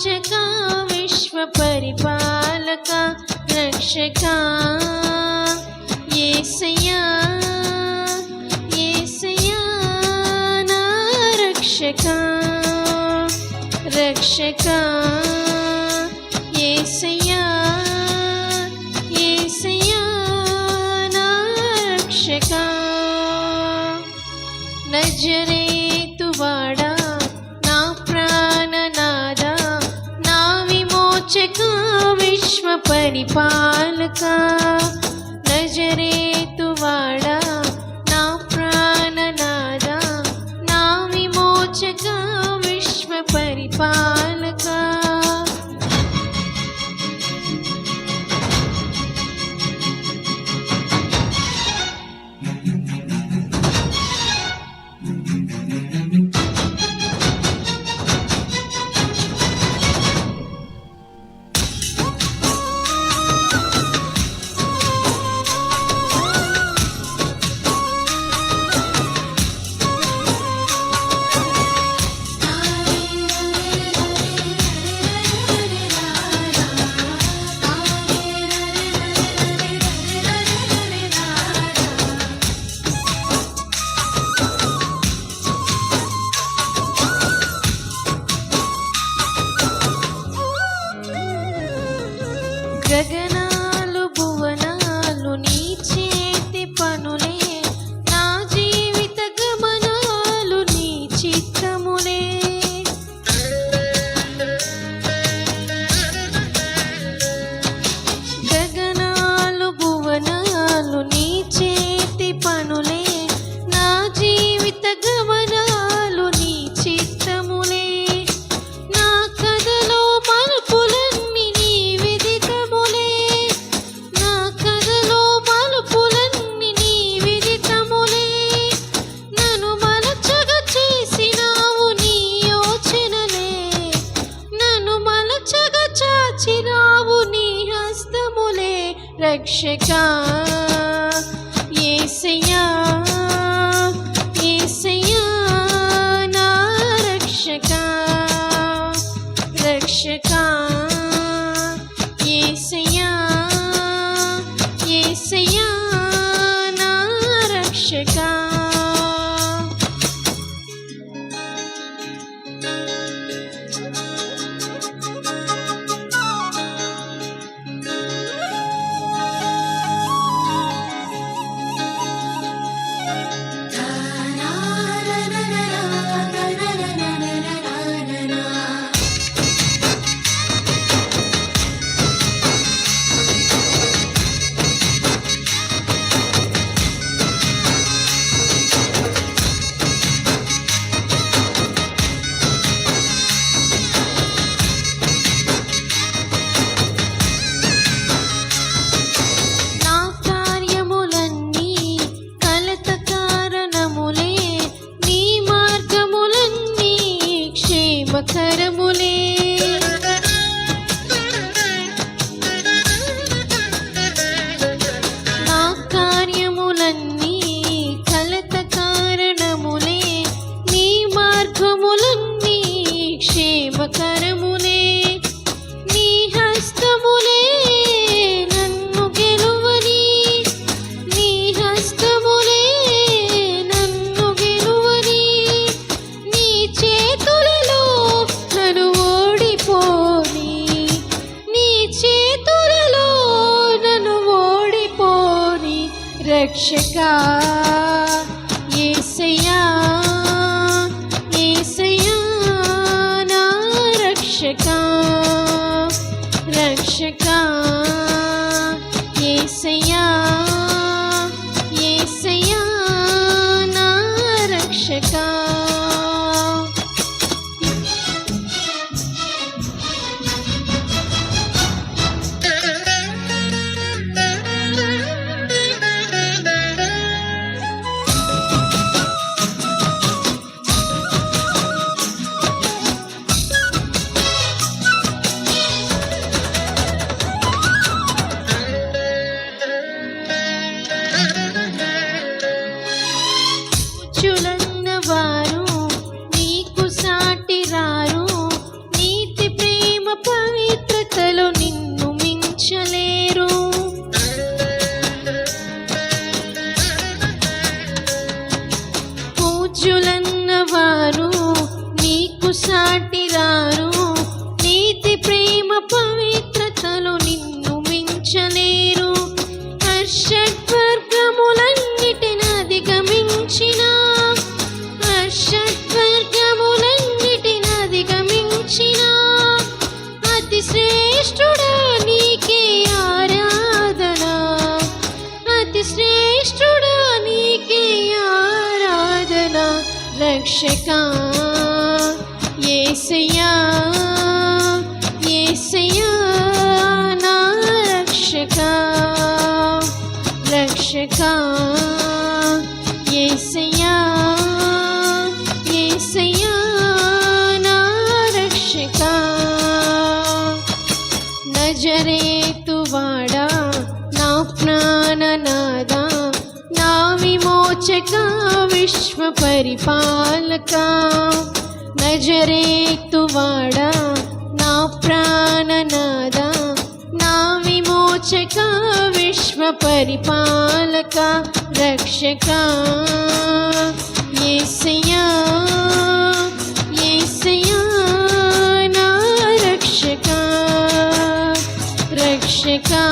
విమోచక విశ్వ పరిపాలక రక్షక యేసయ్యా యేసయ్యా నా రక్షక రక్షక యేసయ్యా యేసయ్యా నా రక్షక నజరేతువాడా నా ప్రాణనాదా నా విమోచక విశ్వ పరిపాలక నజరేతువాడా నా ప్రాణనాదా నా విమోచక విశ్వ పరిపాలక గగనాలు భువనాలు నీ చేతి పనులే నా జీవిత గమనాలు నీ చిత్తములే గగనాలు భువనాలు నీ చేతి పనులే నా జీవిత గమనాలు నీ చిత్తములే నా కథలో మలుపులన్నీ నీ విదితములే నా కథలో మలుపులన్నీ నీ విదితములే నన్ను మలచగా చేసినావు నీ యోచనలే నన్ను మలచగా చాచినావు నీ హస్తములే రక్షక యేసయ్యా యేసయ్యా నా రక్షక రక్షక యేసయ్యా యేసయ్యా నా రక్షక నా కార్యములన్నీ కలత కారణములే నీ మార్గములన్నీ క్షేమకరములే నా కార్యములన్నీ కలత కారణములే నీ మార్గములన్నీ క్షేమకరములే నీ హస్తములే నన్ను గెలువని నీ హస్తములే నన్ను గెలువని నీ చేతులలో నన్ను ఓడిపోని నీ చేతులలో నన్ను ఓడిపోని రక్షక యేసయ్యా యేసయ్యా నా రక్షక రక్షక యేసయ్యా యేసయ్యా నా రక్షక రక్షకా యేసయ్యా యేసయ్యా నా రక్షకా రక్షకా యేసయ్యా యేసయ్యా నా రక్షకా నజరేతువాడా నా ప్రాణనాదా నా విమోచక విశ్వ పరిపాలక నజరేతువాడా నా ప్రాణనాదా నా విమోచక విశ్వ పరిపాలక రక్షకా యేసయ్యా యేసయ్యా నా రక్షకా రక్షకా